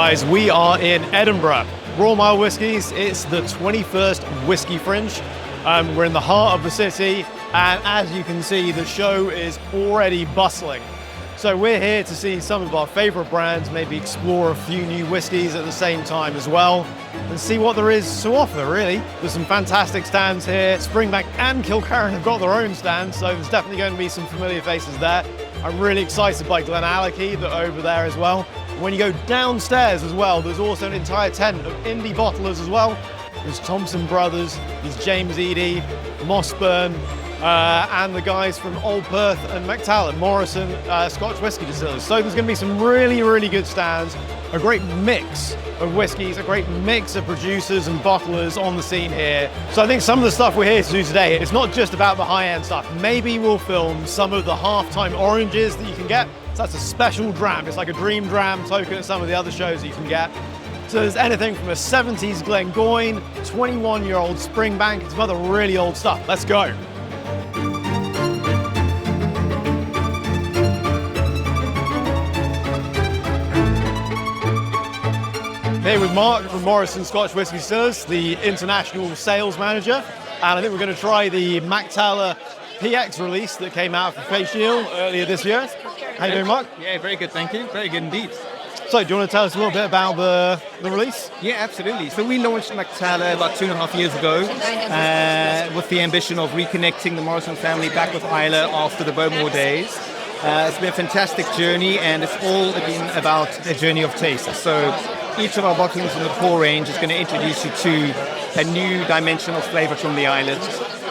guys, we are in Edinburgh. Royal Mile Whiskies, it's the 21st Whisky Fringe. We're in the heart of the city, and as you can see, the show is already bustling. So we're here to see some of our favourite brands, maybe explore a few new whiskies at the same time as well, and see what there is to offer, really. There's some fantastic stands here. Springbank and Kilkerran have got their own stands, so there's definitely going to be some familiar faces there. I'm really excited by Glenallachie, that are over there as well. When you go downstairs as well, there's also an entire tent of indie bottlers as well. There's Thompson Brothers, there's James Eady, Mossburn, and the guys from Old Perth and Mactallan, Morrison Scotch whisky distillers. So there's going to be some really, really good stands, a great mix of whiskies, a great mix of producers and bottlers on the scene here. So I think some of the stuff we're here to do today, it's not just about the high-end stuff. Maybe we'll film some of the half-time oranges that you can get. So that's a special dram. It's like a dream dram token at some of the other shows you can get. So there's anything from a 70s Glengoyne, 21-year-old Springbank, and some other really old stuff. Let's go. Here with Mark from Morrison Scotch Whisky Distillers, the international sales manager. And I think we're going to try the Mactallan PX release that came out for Facial earlier this year. How you doing, Mark? Yeah, very good, thank you. Very good indeed. So, do you want to tell us a little bit about the release? Yeah, absolutely. So we launched Mactallan about 2.5 years ago with the ambition of reconnecting the Morrison family back with Islay after the Bowmore days. It's been a fantastic journey, and it's all been about a journey of taste. So each of our bottlings in the core range is going to introduce you to a new dimension of flavour from the island.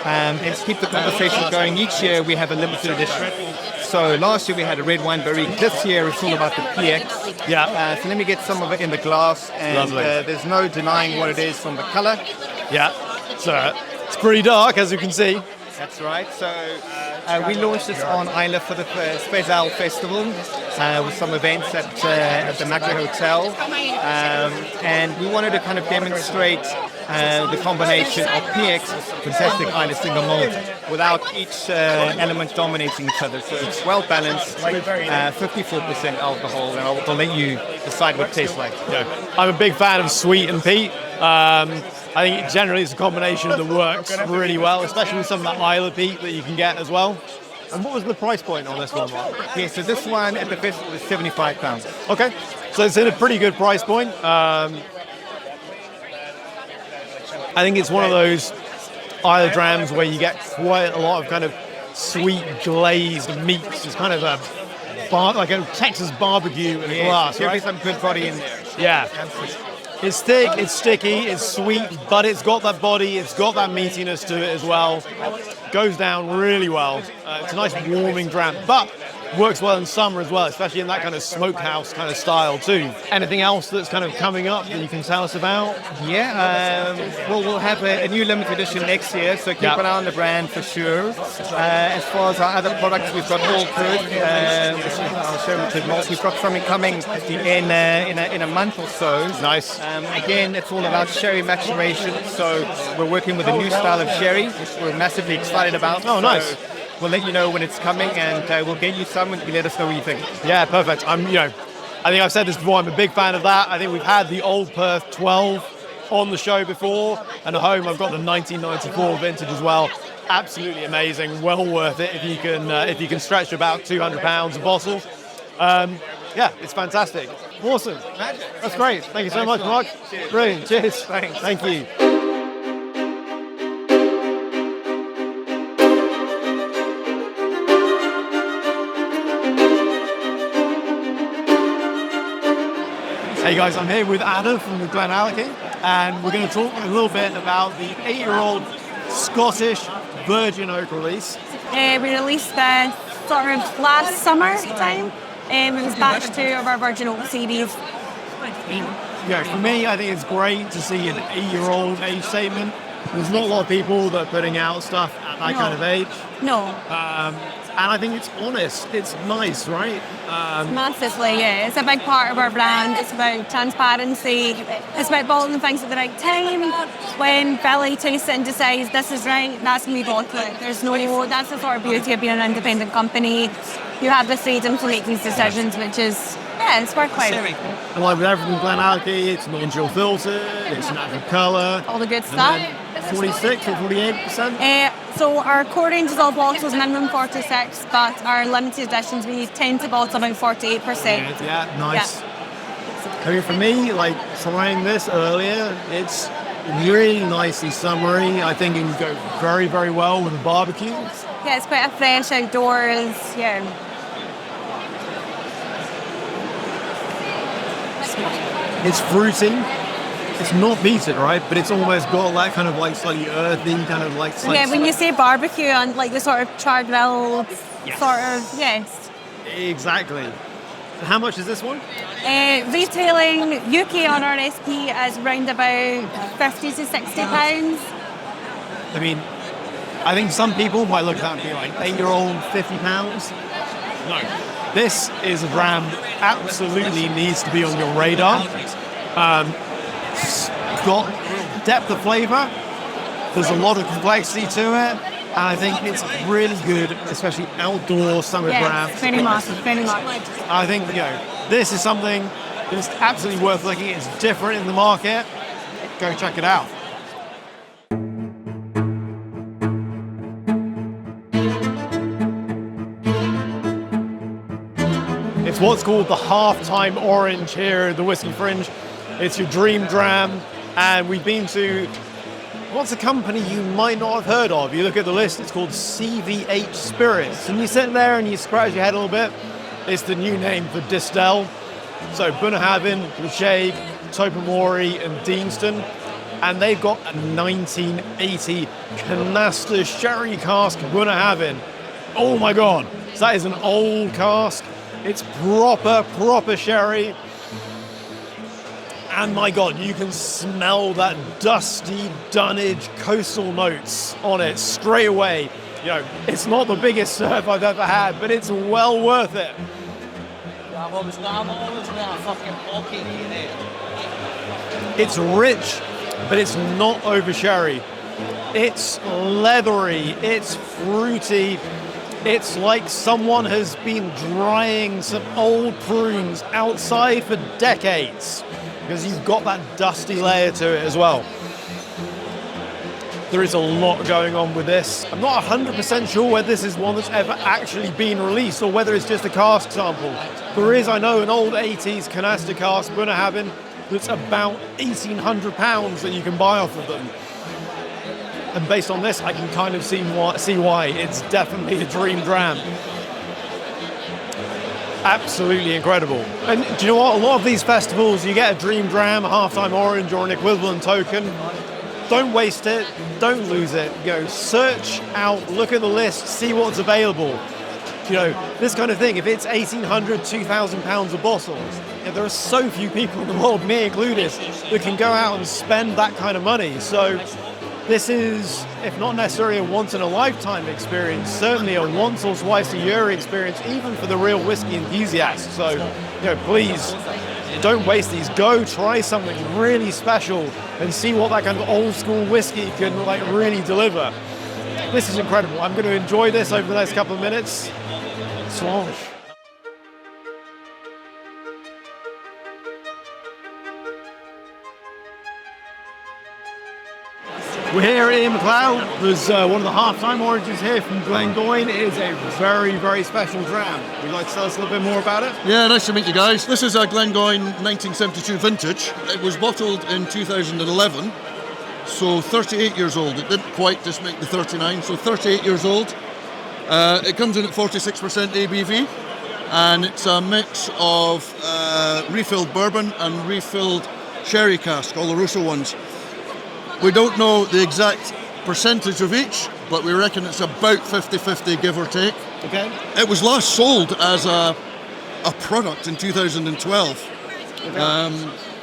And to keep the conversation going, each year we have a limited edition. So last year we had a red wine berry. This year it's all about the PX. Yeah. So let me get some of it in the glass, and there's no denying what it is from the colour. Yeah. So it's pretty dark, as you can see. That's right. So we launched this on Islay for the Spezal Festival with some events at the Macro Hotel, and we wanted to kind of demonstrate the combination of PX, fantastic Islay single malt, without each element dominating each other. So it's well balanced, 54% alcohol, and I'll let you decide what it tastes like. Yeah. I'm a big fan of sweet and peat. I think generally it's a combination that works really well, especially with some of that Islay peat that you can get as well. And what was the price point on this one, Mark? Yeah, so this one at the festival is £75. Okay, so it's in a pretty good price point. I think it's one of those Islay drams where you get quite a lot of kind of sweet glazed meats. It's kind of like a Texas barbecue in a glass, right? Some good body in there. Yeah. It's thick, it's sticky, it's sweet, but it's got that body, it's got that meatiness to it as well. Goes down really well. It's a nice warming dram, but works well in summer as well, especially in that kind of smokehouse kind of style too. Anything else that's kind of coming up that you can tell us about? Yeah, well, we'll have a new limited edition next year, so keep an eye on the brand for sure. As far as our other products, we've got Old Perth, which is our fermented malt. We've got something coming in a month or so. Nice. Again, it's all about sherry maturation, so we're working with a new style of sherry, which we're massively excited about. Oh, nice. We'll let you know when it's coming, and we'll get you some, and you let us know what you think. Yeah, perfect. I think I've said this before, I'm a big fan of that. I think we've had the Old Perth 12 on the show before, and at home I've got the 1994 vintage as well. Absolutely amazing, well worth it if you can stretch to about £200 a bottle. Yeah, it's fantastic. Awesome. That's great. Thank you so much, Mark. Cheers. Brilliant. Cheers. Thanks. Thank you. Hey guys, I'm here with Anna from the Glenallachie, and we're going to talk a little bit about the 8-year-old Scottish Virgin Oak release. We released the sort of last summer time. It was batch 2 of our Virgin Oak series. Yeah, for me, I think it's great to see an 8-year-old age statement. There's not a lot of people that are putting out stuff at that kind of age. No. And I think it's honest. It's nice, right? Massively, yeah. It's a big part of our brand. It's about transparency. It's about bottling things at the right time. When Billy tastes it and decides this is right, that's when we bottle it. There's no, that's the sort of beauty of being an independent company. You have the freedom to make these decisions, which is Yeah, it's worthwhile. And like with everything Glenallachie, it's non-chill filtered, it's natural colour. All the good stuff. 46 or 48%? So our core range is all bottles, minimum 46, but our limited editions we tend to bottle about 48%. Yeah, nice. Coming from me, like trying this earlier, it's really nicely summery. I think it can go very, very well with a barbecue. Yeah, it's quite a fresh outdoors, yeah. It's fruity. It's not peated, right? But it's almost got that kind of like slightly earthy, kind of like... Yeah, when you say barbecue and like the sort of charred grill sort of, yes. Exactly. So how much is this one? Retailing UK on RSP is around about 50 to 60 pounds. I mean, I think some people might look at that and be like, 8-year-old, 50 pounds? No. This is a dram that absolutely needs to be on your radar. It's got depth of flavour. There's a lot of complexity to it. And I think it's really good, especially outdoor summer dram. Very much, very much. I think, this is something that's absolutely worth looking at. It's different in the market. Go check it out. It's what's called the half-time orange here at the Whisky Fringe. It's your dream dram, and we've been to what's a company you might not have heard of. You look at the list, it's called CVH Spirits, and you sit there and you scratch your head a little bit. It's the new name for Distel. So Bunnahabhain, Lacheg, Tobermory and Deanston, and they've got a 1980 canister sherry cask Bunnahabhain. Oh my God, so that is an old cask. It's proper sherry. And my God, you can smell that dusty dunnage coastal notes on it straight away. It's not the biggest serve I've ever had, but it's well worth it. It's rich, but it's not over sherry. It's leathery, it's fruity. It's like someone has been drying some old prunes outside for decades, because you've got that dusty layer to it as well. There is a lot going on with this. I'm not 100% sure whether this is one that's ever actually been released or whether it's just a cask sample. There is, I know, an old 80s canister cask Bunnahabhain that's about £1,800 that you can buy off of them. And based on this, I can kind of see why it's definitely a dream dram. Absolutely incredible. And do you know what? A lot of these festivals, you get a dream dram, a half-time orange, or an equivalent token. Don't waste it. Don't lose it. Search out, look at the list, see what's available. This kind of thing. If it's £1,800, £2,000 a bottle, there are so few people in the world, me included, that can go out and spend that kind of money. So this is, if not necessarily a once-in-a-lifetime experience, certainly a once or twice a year experience, even for the real whiskey enthusiasts. So, please don't waste these. Go try something really special and see what that kind of old-school whiskey can really deliver. This is incredible. I'm going to enjoy this over the next couple of minutes. Slange. We're here at McLeod. There's one of the half-time oranges here from Glengoyne. It is a very, very special dram. Would you like to tell us a little bit more about it? Yeah, nice to meet you guys. This is a Glengoyne 1972 vintage. It was bottled in 2011, so 38 years old. It didn't quite just make the 39, so 38 years old. It comes in at 46% ABV, and it's a mix of refilled bourbon and refilled sherry cask, Oloroso ones. We don't know the exact percentage of each, but we reckon it's about 50-50, give or take. Okay. It was last sold as a product in 2012. Okay.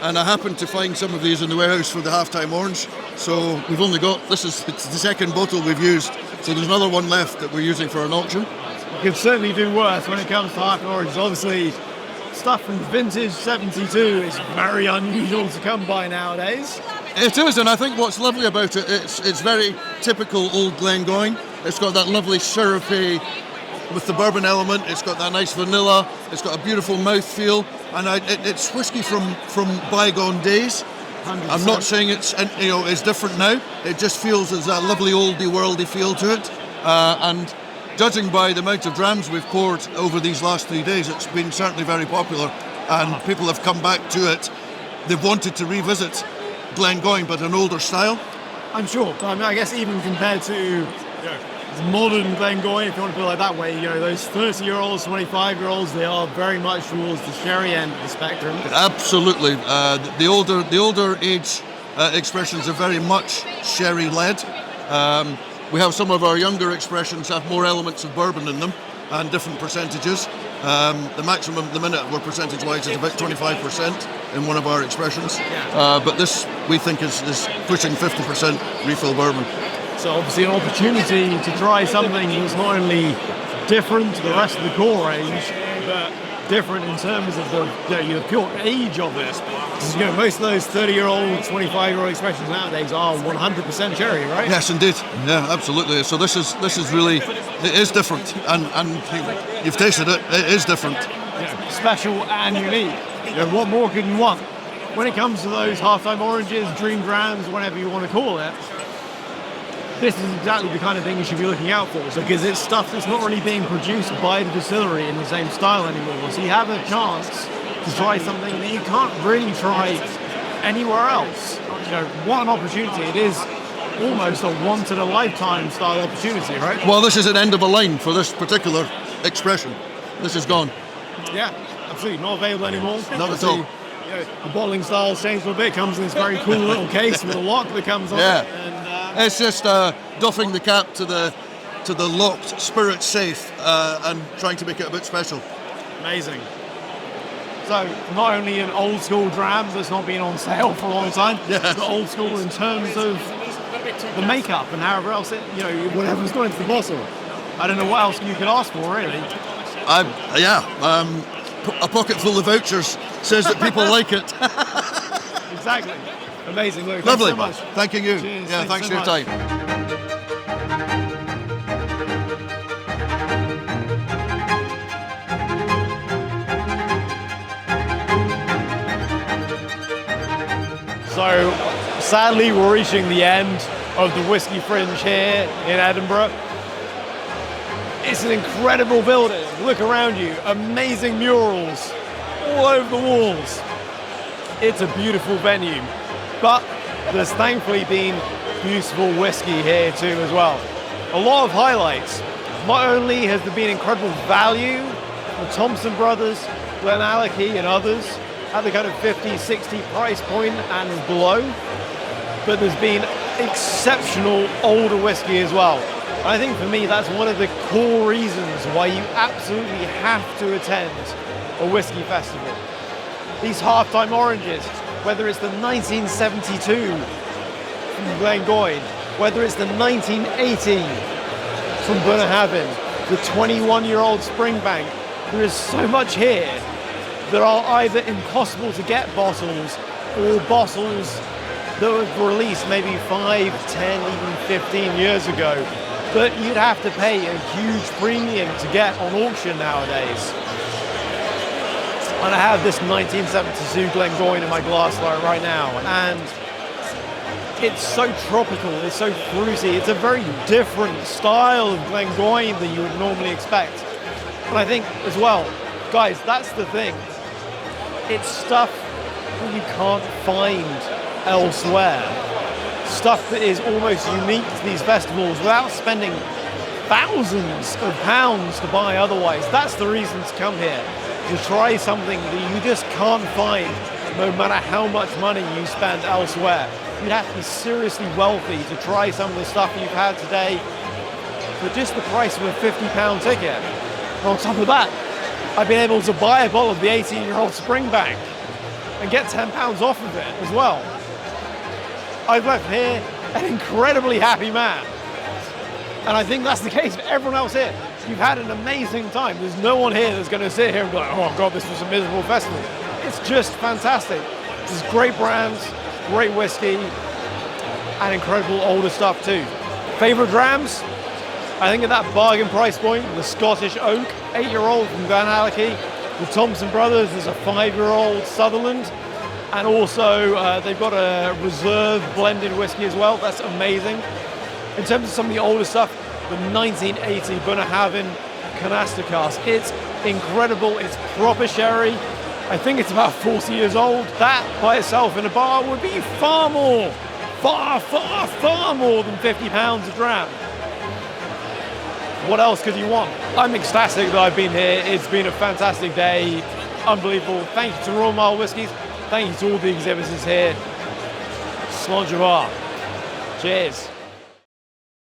And I happened to find some of these in the warehouse for the half-time orange. So we've only got, it's the second bottle we've used. So there's another one left that we're using for an auction. You can certainly do worse when it comes to half-time orange. Obviously, stuff from vintage 72 is very unusual to come by nowadays. It is, and I think what's lovely about it, it's very typical old Glengoyne. It's got that lovely syrupy with the bourbon element. It's got that nice vanilla. It's got a beautiful mouthfeel, and it's whiskey from bygone days. 100%. I'm not saying it's different now. It just feels as a lovely oldie worldy feel to it, and judging by the amount of drams we've poured over these last 3 days, it's been certainly very popular, and people have come back to it. They've wanted to revisit Glengoyne, but an older style. I'm sure. I mean, I guess even compared to modern Glengoyne, if you want to put it like that way, those 30-year-olds, 25-year-olds, they are very much towards the sherry end of the spectrum. Absolutely. The older age expressions are very much sherry-led. We have some of our younger expressions have more elements of bourbon in them and different percentages. The maximum at the minute, we're percentage-wise, is about 25% in one of our expressions. But this, we think, is pushing 50% refill bourbon. So obviously an opportunity to try something that's not only different to the rest of the core range, but different in terms of the pure age of it. Most of those 30-year-old, 25-year-old expressions nowadays are 100% cherry, right? Yes, indeed. Yeah, absolutely. So this is really, it is different, and you've tasted it. It is different. Special and unique. What more could you want? When it comes to those half-time oranges, dream drams, whatever you want to call it, this is exactly the kind of thing you should be looking out for, because it's stuff that's not really being produced by the distillery in the same style anymore. So you have a chance to try something that you can't really try anywhere else. What an opportunity. It is almost a once-in-a-lifetime style opportunity, right? Well, this is an end of a line for this particular expression. This is gone. Yeah, absolutely. Not available anymore. Not at all. The bottling style's changed a little bit. It comes in this very cool little case with a lock that comes on it. And, it's just doffing the cap to the locked spirit safe and trying to make it a bit special. Amazing. So not only an old school dram that's not been on sale for a long time, but old school in terms of the makeup and however else whatever's gone into the bottle. I don't know what else you could ask for, really. A pocket full of vouchers says that people like it. Exactly. Amazing, Luke. Lovely. Thanks so much. Thank you. Cheers. Yeah, thanks so for your much. time. So, sadly, we're reaching the end of the Whisky Fringe here in Edinburgh. It's an incredible building. Look around you. Amazing murals all over the walls. It's a beautiful venue. But there's thankfully been beautiful whiskey here too as well. A lot of highlights. Not only has there been incredible value from Thompson Brothers, Glenallachie and others at the kind of 50, 60 price point and below, but there's been exceptional older whiskey as well. And I think for me that's one of the core reasons why you absolutely have to attend a whiskey festival. These half-time oranges, whether it's the 1972 from Glengoyne, whether it's the 1980 from Bunnahabhain, the 21-year-old Springbank, there is so much here that are either impossible to get bottles or bottles that were released maybe 5, 10, even 15 years ago, but you'd have to pay a huge premium to get on auction nowadays. And I have this 1972 Glengoyne in my glass right now, and it's so tropical, it's so fruity, it's a very different style of Glengoyne than you would normally expect. And I think as well, guys, that's the thing. It's stuff that you can't find elsewhere. Stuff that is almost unique to these festivals without spending thousands of pounds to buy otherwise. That's the reason to come here, to try something that you just can't find no matter how much money you spend elsewhere. You'd have to be seriously wealthy to try some of the stuff you've had today for just the price of a £50 ticket. And on top of that, I've been able to buy a bottle of the 18-year-old Springbank and get £10 off of it as well. I've left here an incredibly happy man. And I think that's the case for everyone else here. You've had an amazing time. There's no one here that's going to sit here and go, oh God, this was a miserable festival. It's just fantastic. There's great brands, great whiskey, and incredible older stuff too. Favorite drams? I think at that bargain price point, the Scottish Oak, 8-year-old from Glenallachie, the Thompson Brothers, there's a 5-year-old Sutherland, and also they've got a reserve blended whiskey as well. That's amazing. In terms of some of the older stuff, the 1980 Bunnahabhain canister cask, it's incredible. It's proper sherry. I think it's about 40 years old. That by itself in a bar would be far more than £50 a dram. What else could you want? I'm ecstatic that I've been here. It's been a fantastic day. Unbelievable. Thank you to Royal Mile Whiskies. Thank you to all the exhibitors here. Slán Cheers.